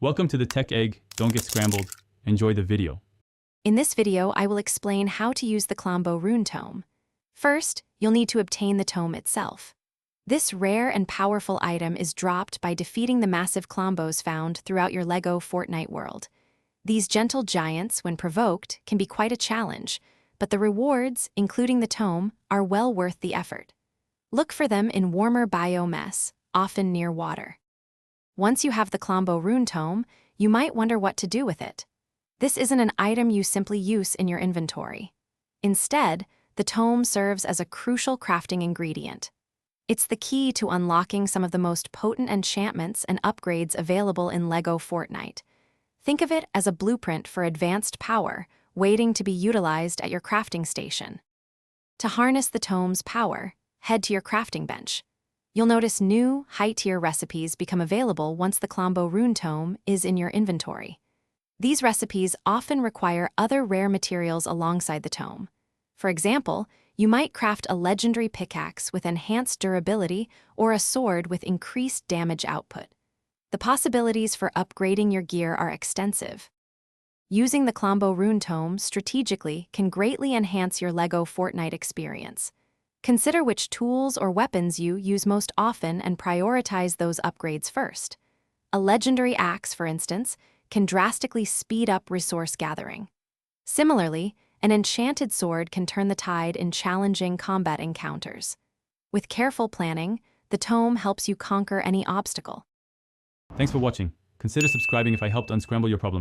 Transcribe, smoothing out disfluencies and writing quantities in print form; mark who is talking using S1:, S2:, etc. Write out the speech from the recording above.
S1: Welcome to the Tech Egg. Don't get scrambled. Enjoy the video.
S2: In this video, I will explain how to use the Klombo Rune Tome. First, you'll need to obtain the tome itself. This rare and powerful item is dropped by defeating the massive Klombos found throughout your Lego Fortnite world. These gentle giants, when provoked, can be quite a challenge, but the rewards, including the tome, are well worth the effort. Look for them in warmer biomass, often near water. Once you have the Klombo Rune Tome, you might wonder what to do with it. This isn't an item you simply use in your inventory. Instead, the tome serves as a crucial crafting ingredient. It's the key to unlocking some of the most potent enchantments and upgrades available in Lego Fortnite. Think of it as a blueprint for advanced power, waiting to be utilized at your crafting station. To harness the tome's power, head to your crafting bench. You'll notice new, high-tier recipes become available once the Klombo Rune Tome is in your inventory. These recipes often require other rare materials alongside the tome. For example, you might craft a legendary pickaxe with enhanced durability or a sword with increased damage output. The possibilities for upgrading your gear are extensive. Using the Klombo Rune Tome strategically can greatly enhance your Lego Fortnite experience. Consider which tools or weapons you use most often and prioritize those upgrades first. A legendary axe, for instance, can drastically speed up resource gathering. Similarly, an enchanted sword can turn the tide in challenging combat encounters. With careful planning, the tome helps you conquer any obstacle.
S1: Thanks for watching. Consider subscribing if I helped unscramble your problems.